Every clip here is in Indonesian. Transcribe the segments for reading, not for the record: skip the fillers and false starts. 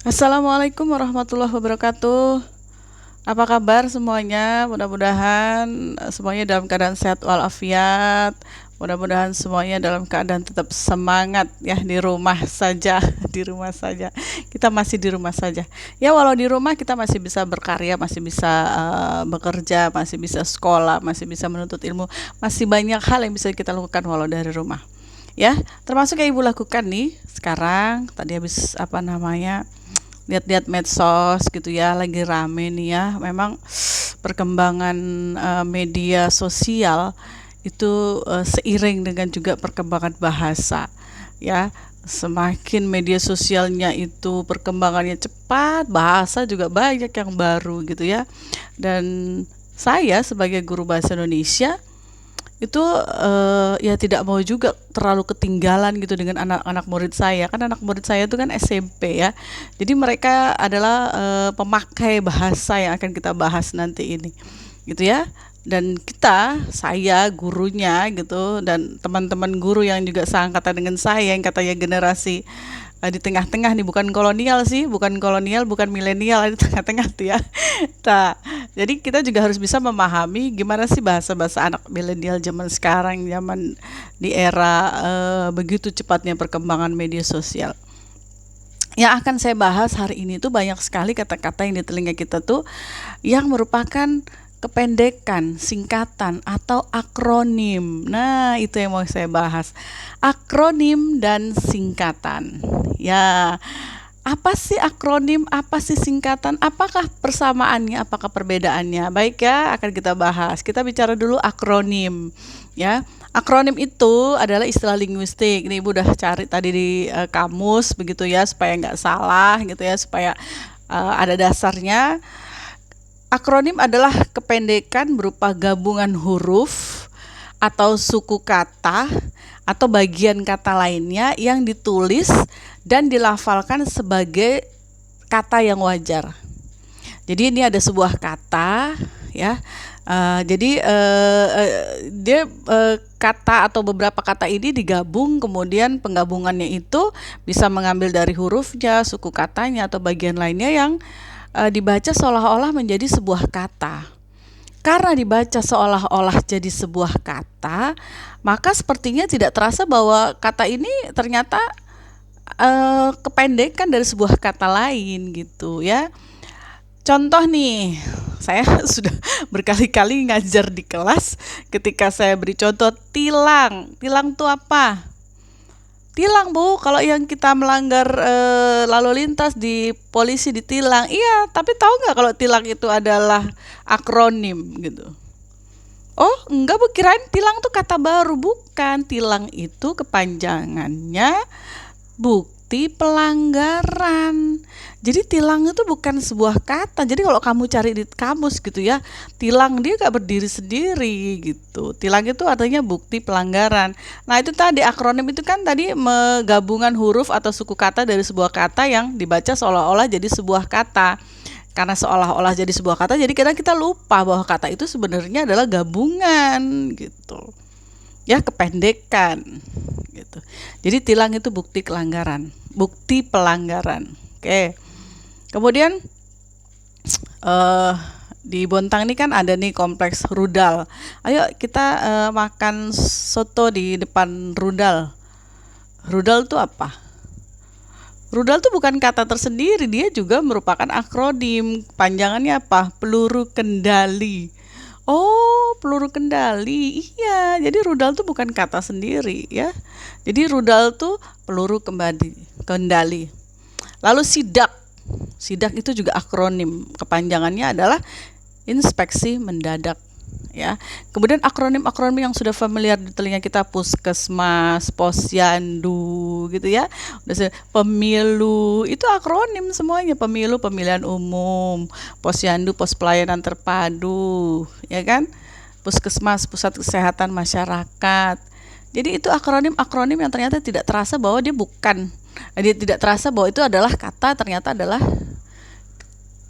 Assalamualaikum warahmatullahi wabarakatuh. Apa kabar semuanya? Mudah-mudahan semuanya dalam keadaan sehat walafiat. Mudah-mudahan semuanya dalam keadaan tetap semangat ya di rumah saja, di rumah saja. Kita masih di rumah saja. Ya walau di rumah kita masih bisa berkarya, masih bisa bekerja, masih bisa sekolah, masih bisa menuntut ilmu. Masih banyak hal yang bisa kita lakukan walau dari rumah. Ya, termasuk yang ibu lakukan nih sekarang. Tadi habis lihat-lihat medsos gitu ya, lagi rame nih ya. Memang perkembangan media sosial itu seiring dengan juga perkembangan bahasa ya. Semakin media sosialnya itu perkembangannya cepat, bahasa juga banyak yang baru gitu ya. Dan saya sebagai guru bahasa Indonesia itu ya tidak mau juga terlalu ketinggalan gitu dengan anak-anak murid saya. Kan anak murid saya itu kan SMP ya. Jadi mereka adalah pemakai bahasa yang akan kita bahas nanti ini. Gitu ya. Dan saya gurunya gitu dan teman-teman guru yang juga seangkatan dengan saya yang katanya generasi di tengah-tengah nih, bukan kolonial sih, bukan kolonial, bukan milenial, di tengah-tengah tuh ya. Nah, jadi kita juga harus bisa memahami gimana sih bahasa-bahasa anak milenial zaman sekarang, zaman di era begitu cepatnya perkembangan media sosial. Yang akan saya bahas hari ini tuh banyak sekali kata-kata yang di telinga kita tuh yang merupakan kependekan, singkatan atau akronim. Nah, itu yang mau saya bahas. Akronim dan singkatan. Ya, apa sih akronim, apa sih singkatan, apakah persamaannya, apakah perbedaannya? Baik ya, akan kita bahas. Kita bicara dulu akronim ya. Akronim itu adalah istilah linguistik. Ini Ibu udah cari tadi di kamus begitu ya, supaya nggak salah gitu ya, supaya ada dasarnya. Akronim adalah kependekan berupa gabungan huruf atau suku kata atau bagian kata lainnya yang ditulis dan dilafalkan sebagai kata yang wajar. Jadi ini ada sebuah kata ya. Dia kata atau beberapa kata ini digabung, kemudian penggabungannya itu bisa mengambil dari hurufnya, suku katanya atau bagian lainnya yang dibaca seolah-olah menjadi sebuah kata. Karena dibaca seolah-olah jadi sebuah kata, maka sepertinya tidak terasa bahwa kata ini ternyata kependekan dari sebuah kata lain gitu ya. Contoh nih, saya sudah berkali-kali ngajar di kelas ketika saya beri contoh tilang. Tilang itu apa? Tilang Bu, kalau yang kita melanggar lalu lintas di polisi ditilang. Iya, tapi tahu nggak kalau tilang itu adalah akronim gitu? Oh, enggak Bu, kirain tilang tuh kata baru. Bukan, tilang itu kepanjangannya bukti pelanggaran. Jadi tilang itu bukan sebuah kata. Jadi kalau kamu cari di kamus gitu ya, tilang dia gak berdiri sendiri gitu. Tilang itu artinya bukti pelanggaran. Nah itu tadi akronim itu kan tadi menggabungan huruf atau suku kata dari sebuah kata yang dibaca seolah-olah jadi sebuah kata. Karena seolah-olah jadi sebuah kata, jadi kadang kita lupa bahwa kata itu sebenarnya adalah gabungan gitu. Ya, kependekan gitu. Jadi tilang itu bukti pelanggaran, bukti pelanggaran. Oke. Kemudian di Bontang ini kan ada nih kompleks rudal. Ayo kita makan soto di depan rudal. Rudal itu apa? Rudal itu bukan kata tersendiri, dia juga merupakan akronim. Panjangannya apa? Peluru kendali. Oh, peluru kendali. Iya, jadi rudal itu bukan kata sendiri ya. Jadi rudal itu peluru kendali. Lalu sidak. Sidak itu juga akronim. Kepanjangannya adalah inspeksi mendadak ya. Kemudian akronim-akronim yang sudah familiar di telinga kita, puskesmas, posyandu gitu ya. Pemilu itu akronim semuanya, pemilu pemilihan umum, posyandu pos pelayanan terpadu, ya kan? Puskesmas pusat kesehatan masyarakat. Jadi itu akronim-akronim yang ternyata tidak terasa bahwa dia tidak terasa bahwa itu adalah kata, ternyata adalah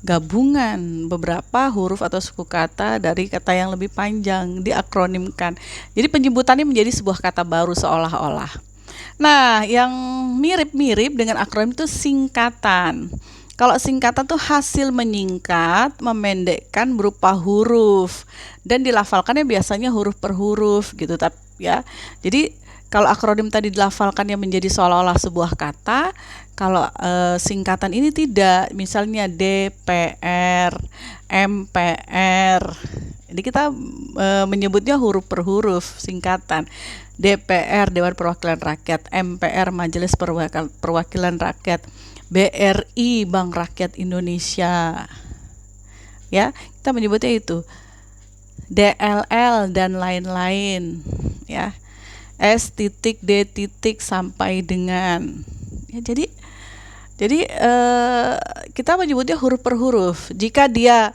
gabungan beberapa huruf atau suku kata dari kata yang lebih panjang diakronimkan. Jadi penyebutannya menjadi sebuah kata baru seolah-olah. Nah, yang mirip-mirip dengan akronim itu singkatan. Kalau singkatan tuh hasil menyingkat, memendekkan berupa huruf dan dilafalkannya biasanya huruf per huruf gitu ya. Jadi kalau akronim tadi dilafalkannya menjadi seolah-olah sebuah kata, kalau singkatan ini tidak, misalnya DPR, MPR. Jadi kita menyebutnya huruf per huruf singkatan. DPR Dewan Perwakilan Rakyat, MPR Majelis Perwakilan Rakyat, BRI Bank Rakyat Indonesia. Ya, kita menyebutnya itu. DLL dan lain-lain, ya. S titik D titik sampai dengan, ya, jadi kita menyebutnya huruf per huruf. Jika dia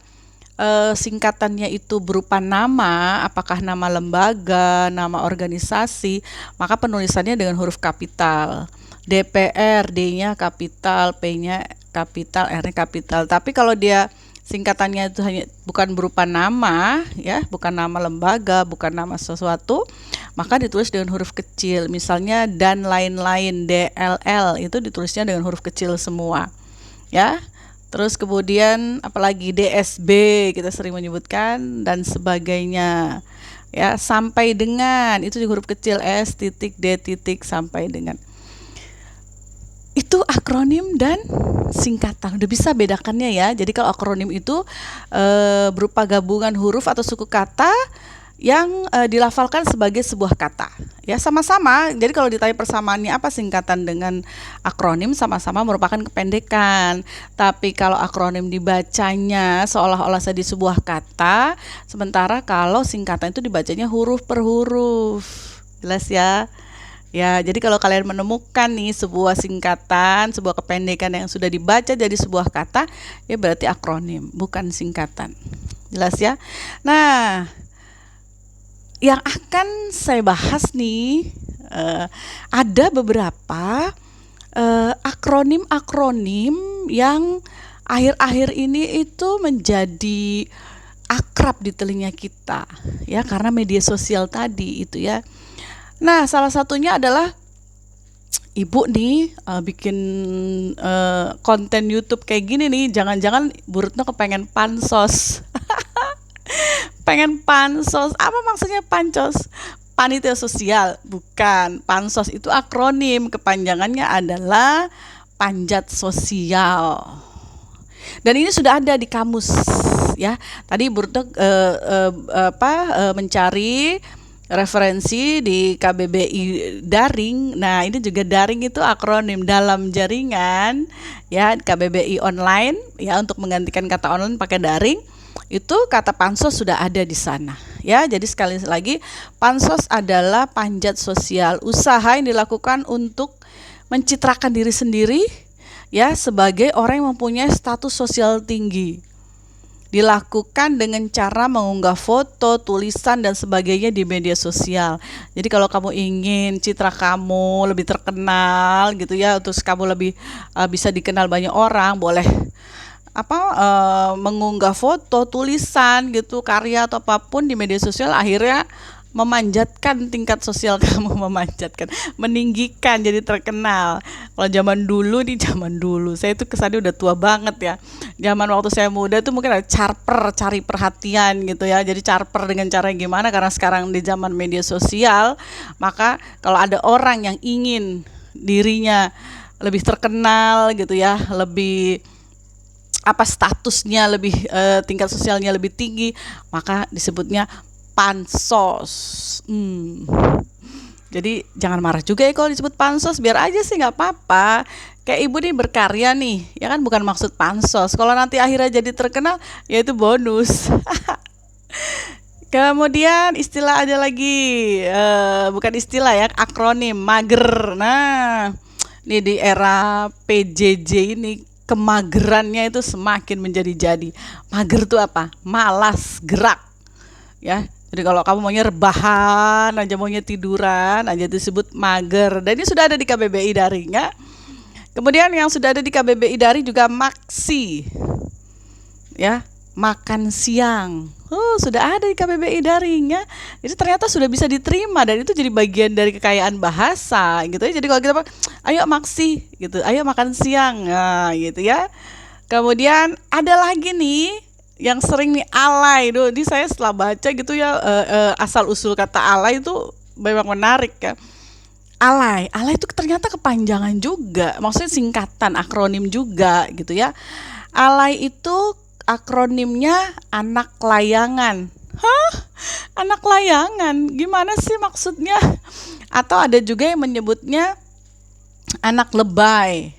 singkatannya itu berupa nama, apakah nama lembaga, nama organisasi, maka penulisannya dengan huruf kapital. DPR, D-nya kapital, P-nya kapital, R-nya kapital. Tapi kalau dia singkatannya itu hanya bukan berupa nama, ya, bukan nama lembaga, bukan nama sesuatu, maka ditulis dengan huruf kecil. Misalnya dan lain-lain, DLL, itu ditulisnya dengan huruf kecil semua, ya. Terus kemudian apalagi DSB, kita sering menyebutkan, dan sebagainya, ya. Sampai dengan, itu di huruf kecil, S titik D titik sampai dengan. Itu akronim dan singkatan. Udah bisa bedakannya ya. Jadi kalau akronim itu berupa gabungan huruf atau suku kata yang dilafalkan sebagai sebuah kata. Ya, sama-sama. Jadi kalau ditanya persamaannya apa singkatan dengan akronim, sama-sama merupakan kependekan. Tapi kalau akronim dibacanya seolah-olah jadi sebuah kata, sementara kalau singkatan itu dibacanya huruf per huruf. Jelas ya? Ya, jadi kalau kalian menemukan nih sebuah singkatan, sebuah kependekan yang sudah dibaca jadi sebuah kata, ya berarti akronim, bukan singkatan. Jelas ya? Nah, yang akan saya bahas nih, ada beberapa akronim-akronim yang akhir-akhir ini itu menjadi akrab di telinga kita, ya, karena media sosial tadi itu ya. Nah, salah satunya adalah ibu nih bikin konten YouTube kayak gini nih, jangan-jangan Bu Retno kepengen pansos. Pengen pansos, apa maksudnya pansos? Panitia sosial, bukan. Pansos itu akronim, kepanjangannya adalah panjat sosial. Dan ini sudah ada di kamus, ya. Tadi Bu Retno mencari referensi di KBBI daring. Nah, ini juga daring itu akronim dalam jaringan, ya, KBBI online, ya, untuk menggantikan kata online pakai daring. Itu kata pansos sudah ada di sana, ya. Jadi sekali lagi, pansos adalah panjat sosial, usaha yang dilakukan untuk mencitrakan diri sendiri, ya, sebagai orang yang mempunyai status sosial tinggi. Dilakukan dengan cara mengunggah foto, tulisan, dan sebagainya di media sosial. Jadi kalau kamu ingin citra kamu lebih terkenal gitu ya, terus kamu lebih bisa dikenal banyak orang, boleh mengunggah foto, tulisan gitu, karya atau apapun di media sosial, akhirnya memanjatkan tingkat sosial kamu, meninggikan, jadi terkenal. Kalau zaman dulu, saya itu kesannya udah tua banget ya. Zaman waktu saya muda itu mungkin ada charper, cari perhatian gitu ya. Jadi charper dengan cara gimana? Karena sekarang di zaman media sosial, maka kalau ada orang yang ingin dirinya lebih terkenal gitu ya, lebih statusnya lebih tingkat sosialnya lebih tinggi, maka disebutnya pansos. Jadi jangan marah juga ya kalau disebut pansos, biar aja sih, nggak apa-apa. Kayak ibu nih berkarya nih, ya kan, bukan maksud pansos. Kalau nanti akhirnya jadi terkenal, ya itu bonus. Kemudian istilah ada lagi, bukan istilah ya, akronim, mager. Nah, ini di era PJJ ini kemagerannya itu semakin menjadi-jadi. Mager itu apa? Malas gerak, ya. Jadi kalau kamu maunya rebahan aja, maunya tiduran aja, disebut mager. Dan ini sudah ada di KBBI daring, ya. Kemudian yang sudah ada di KBBI daring juga maksi, ya, makan siang. Sudah ada di KBBI daring, ya. Jadi ternyata sudah bisa diterima dan itu jadi bagian dari kekayaan bahasa gitu ya. Jadi kalau kita ayo maksi gitu, ayo makan siang, nah, gitu ya. Kemudian ada lagi nih yang sering nih alay. Duh, ini saya setelah baca gitu ya, asal usul kata alay itu memang menarik ya. Alay, alay itu ternyata kepanjangan juga, maksudnya singkatan, akronim juga gitu ya. Alay itu akronimnya anak layangan. Hah? Anak layangan? Gimana sih maksudnya? Atau ada juga yang menyebutnya anak lebay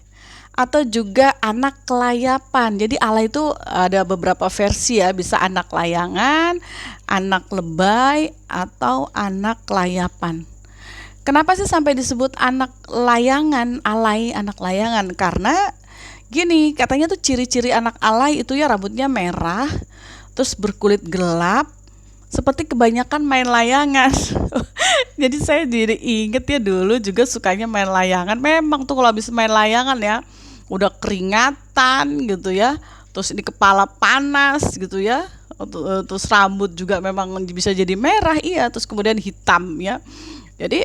atau juga anak kelayapan. Jadi alay itu ada beberapa versi ya, bisa anak layangan, anak lebay, atau anak kelayapan. Kenapa sih sampai disebut anak layangan, alay, anak layangan? Karena gini, katanya tuh ciri-ciri anak alay itu ya rambutnya merah, terus berkulit gelap, seperti kebanyakan main layangan. Jadi saya jadi inget ya dulu juga sukanya main layangan. Memang tuh kalau habis main layangan ya, udah keringatan gitu ya, terus ini kepala panas gitu ya, terus rambut juga memang bisa jadi merah, iya, terus kemudian hitam ya. Jadi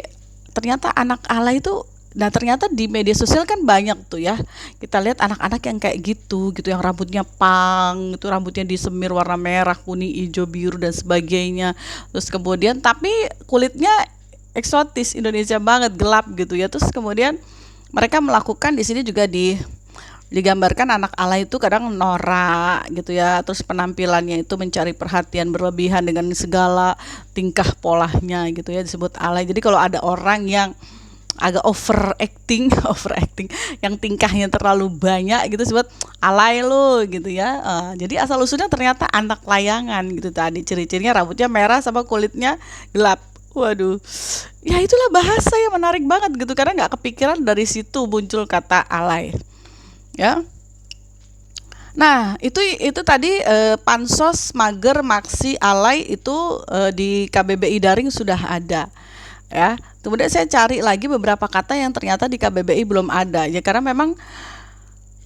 ternyata anak alay itu, nah ternyata di media sosial kan banyak tuh ya, kita lihat anak-anak yang kayak gitu yang rambutnya pang, itu rambutnya disemir warna merah, kuning, hijau, biru dan sebagainya. Terus kemudian tapi kulitnya eksotis, Indonesia banget, gelap gitu ya. Terus kemudian mereka melakukan di sini juga digambarkan anak alay itu kadang norak gitu ya, terus penampilannya itu mencari perhatian berlebihan dengan segala tingkah polanya gitu ya, disebut alay. Jadi kalau ada orang yang agak overacting yang tingkahnya terlalu banyak gitu, disebut alay lo gitu ya. Jadi asal usulnya ternyata anak layangan gitu tadi, ciri-cirinya rambutnya merah sama kulitnya gelap. Waduh, ya itulah bahasa yang menarik banget gitu, karena nggak kepikiran dari situ muncul kata alay ya. Nah, itu tadi pansos, mager, maksi, alay itu di KBBI daring sudah ada ya. Kemudian saya cari lagi beberapa kata yang ternyata di KBBI belum ada ya, karena memang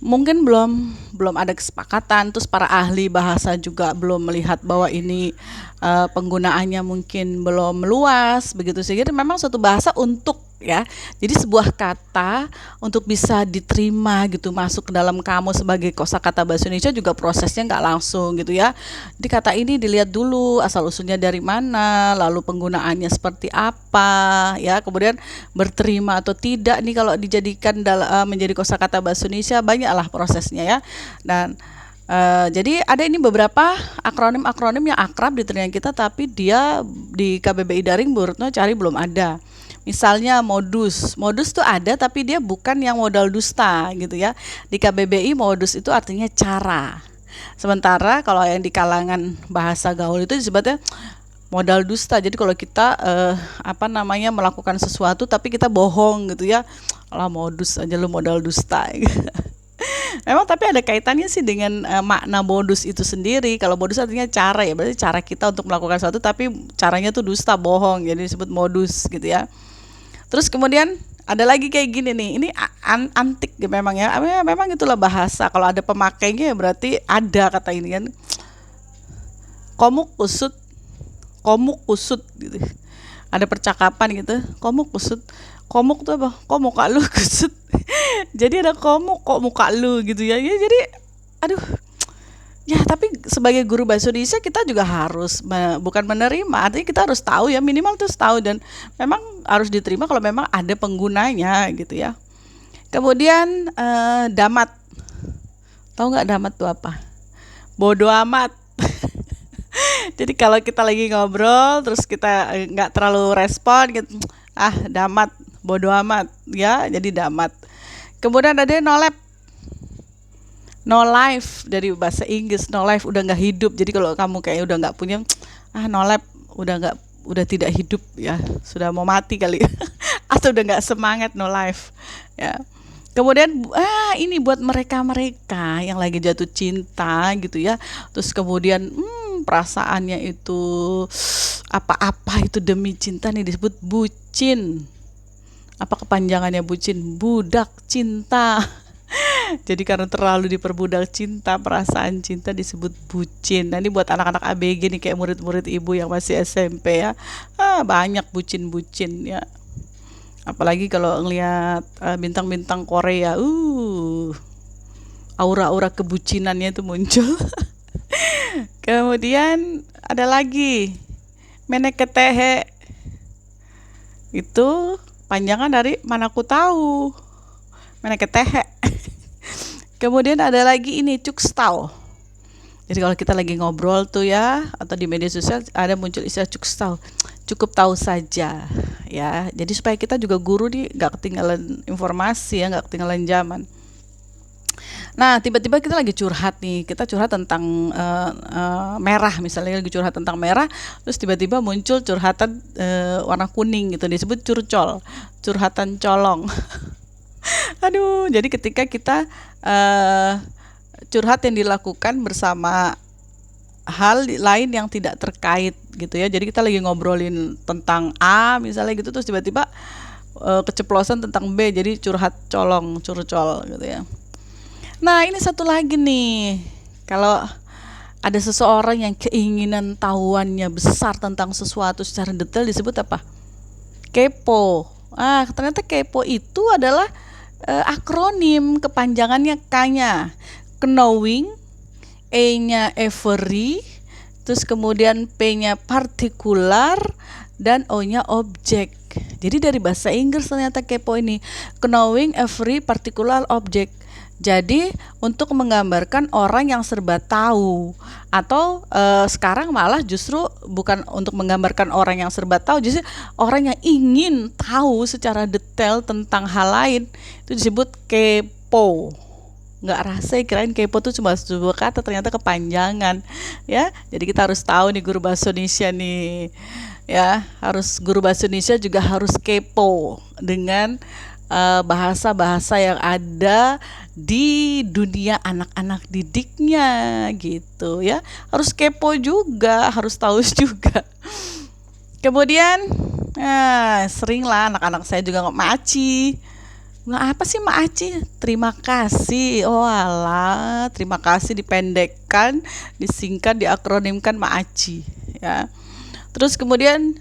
mungkin belum ada kesepakatan, terus para ahli bahasa juga belum melihat bahwa ini penggunaannya mungkin belum meluas begitu, sehingga memang suatu bahasa untuk ya, jadi sebuah kata untuk bisa diterima gitu masuk ke dalam kamus sebagai kosakata bahasa Indonesia juga prosesnya nggak langsung gitu ya. Jadi kata ini dilihat dulu asal usulnya dari mana, lalu penggunaannya seperti apa ya, kemudian berterima atau tidak nih kalau dijadikan menjadi kosakata bahasa Indonesia, banyaklah prosesnya ya. Dan jadi ada ini beberapa akronim-akronim yang akrab di telinga kita, tapi dia di KBBI daring menurutnya cari belum ada. Misalnya modus tuh ada tapi dia bukan yang modal dusta gitu ya. Di KBBI modus itu artinya cara. Sementara kalau yang di kalangan bahasa gaul itu disebutnya modal dusta. Jadi kalau kita melakukan sesuatu tapi kita bohong gitu ya, lah modus aja lu, modal dusta. Memang tapi ada kaitannya sih dengan makna modus itu sendiri. Kalau modus artinya cara ya, berarti cara kita untuk melakukan sesuatu tapi caranya tuh dusta, bohong, jadi disebut modus gitu ya. Terus kemudian ada lagi kayak gini nih, ini antik memang ya, memang itulah bahasa. Kalau ada pemakainya ya berarti ada kata ini kan. Komuk kusut gitu. Ada percakapan gitu, komuk kusut. Komuk tuh apa? Kok muka lu kusut? Jadi ada komuk, kok muka lu gitu ya. Ya jadi aduh. Ya tapi sebagai guru bahasa Indonesia kita juga harus bukan menerima, artinya kita harus tahu ya, minimal tuh tahu, dan memang harus diterima kalau memang ada penggunanya gitu ya. Kemudian damat, tahu nggak damat tuh apa? Bodoh amat. Jadi kalau kita lagi ngobrol terus kita nggak terlalu respon gitu, damat, bodoh amat ya, jadi damat. Kemudian ada no life, dari bahasa Inggris no life, udah nggak hidup. Jadi kalau kamu kayak udah nggak punya, no life, udah tidak hidup ya, sudah mau mati kali. Atau udah nggak semangat, no life ya. Kemudian ini buat mereka yang lagi jatuh cinta gitu ya, terus kemudian perasaannya itu apa-apa itu demi cinta nih, disebut bucin. Apa kepanjangannya bucin? Budak cinta. Jadi karena terlalu diperbudak cinta, perasaan cinta disebut bucin. Nah ini buat anak-anak ABG nih, kayak murid-murid ibu yang masih SMP ya, banyak bucin-bucin ya. Apalagi kalau ngelihat bintang-bintang Korea, aura-aura kebucinannya itu muncul. Kemudian ada lagi meneketehe, itu panjangan dari manaku tahu, meneketehe. Kemudian ada lagi ini cukstau. Jadi kalau kita lagi ngobrol tuh ya, atau di media sosial ada muncul istilah cukstau, cukup tahu saja ya. Jadi supaya kita juga guru nih nggak ketinggalan informasi ya, nggak ketinggalan zaman. Nah, tiba-tiba kita lagi curhat nih, kita curhat tentang merah, misalnya lagi curhat tentang merah, terus tiba-tiba muncul curhatan warna kuning gitu, disebut curcol, curhatan colong. Aduh, jadi ketika kita curhat yang dilakukan bersama hal lain yang tidak terkait gitu ya, jadi kita lagi ngobrolin tentang A misalnya gitu, terus tiba-tiba keceplosan tentang B, jadi curhat colong, curcol gitu ya. Nah, ini satu lagi nih, kalau ada seseorang yang keinginan tahuannya besar tentang sesuatu secara detail disebut apa? Kepo. Ternyata kepo itu adalah akronim, kepanjangannya K-nya knowing, E-nya every, terus kemudian P-nya particular, dan O-nya object. Jadi dari bahasa Inggris ternyata kepo ini, knowing every particular object. Jadi untuk menggambarkan orang yang serba tahu, atau sekarang malah justru bukan untuk menggambarkan orang yang serba tahu, justru orang yang ingin tahu secara detail tentang hal lain, itu disebut kepo. Nggak rasa kirain kepo tuh cuma sebuah kata, ternyata kepanjangan ya. Jadi kita harus tahu nih, guru bahasa Indonesia nih ya, guru bahasa Indonesia juga harus kepo dengan bahasa-bahasa yang ada di dunia anak-anak didiknya gitu ya. Harus kepo juga, harus tahu juga. Kemudian sering lah anak-anak saya juga maci. Nggak apa sih maci? Terima kasih. Oh alah, terima kasih dipendekkan, disingkat, diakronimkan maci ya. Terus kemudian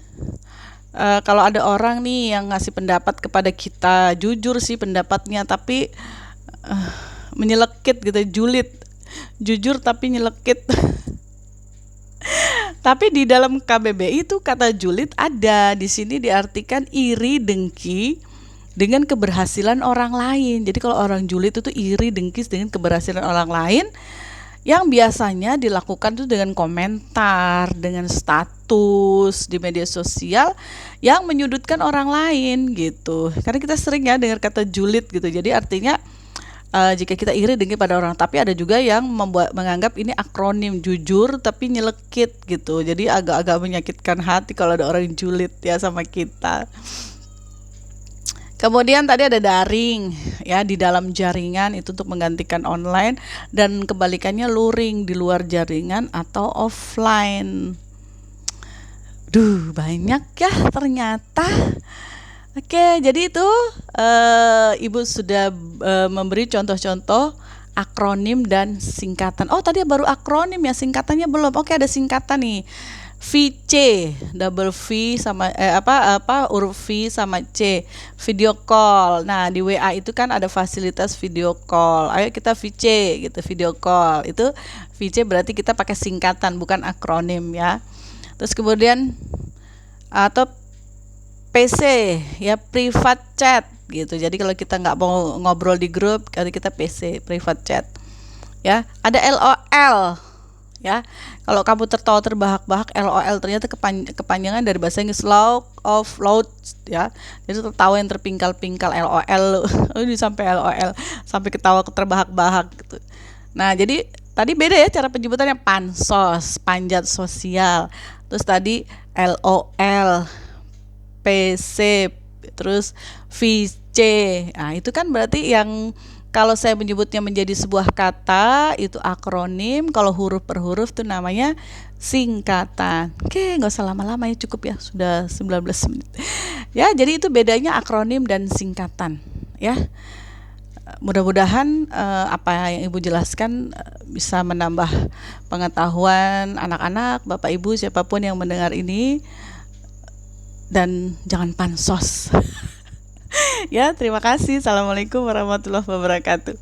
kalau ada orang nih yang ngasih pendapat kepada kita, jujur sih pendapatnya, tapi menyelekit gitu, julid. Jujur tapi nyelekit. Tapi di dalam KBBI itu kata julid ada, di sini diartikan iri dengki dengan keberhasilan orang lain. Jadi kalau orang julid itu iri dengki dengan keberhasilan orang lain, yang biasanya dilakukan itu dengan komentar, dengan status di media sosial yang menyudutkan orang lain gitu. Karena kita sering ya dengar kata julid gitu. Jadi artinya jika kita iri dengki pada orang, tapi ada juga yang menganggap ini akronim, jujur tapi nyelekit gitu. Jadi agak-agak menyakitkan hati kalau ada orang julid ya sama kita. Kemudian tadi ada daring ya, di dalam jaringan itu untuk menggantikan online, dan kebalikannya luring, di luar jaringan atau offline. Banyak ya ternyata. Oke, jadi itu Ibu sudah memberi contoh-contoh akronim dan singkatan. Oh, tadi baru akronim ya, singkatannya belum. Oke, ada singkatan nih. VC, double V sama huruf V sama C, video call. Nah, di WA itu kan ada fasilitas video call. Ayo kita VC gitu, video call. Itu VC berarti kita pakai singkatan, bukan akronim ya. Terus kemudian atau PC ya, private chat gitu. Jadi kalau kita nggak mau ngobrol di grup, kali kita PC, private chat. Ya, ada LOL. Ya, kalau kamu tertawa terbahak-bahak, LOL ternyata kepanjangan dari bahasa Inggris loud ya. Jadi tertawa yang terpingkal-pingkal, LOL. Sampai LOL, sampai ketawa terbahak-bahak gitu. Nah, jadi tadi beda ya cara penyebutannya, pansos, panjat sosial. Terus tadi LOL, PC, terus VC. Nah, itu kan berarti yang kalau saya menyebutnya menjadi sebuah kata itu akronim, kalau huruf per huruf itu namanya singkatan. Oke, nggak usah lama-lama ya, cukup ya, sudah 19 menit. Ya, jadi itu bedanya akronim dan singkatan ya. Mudah-mudahan apa yang Ibu jelaskan bisa menambah pengetahuan anak-anak, Bapak Ibu, siapapun yang mendengar ini, dan jangan pansos. Ya, terima kasih. Assalamualaikum warahmatullahi wabarakatuh.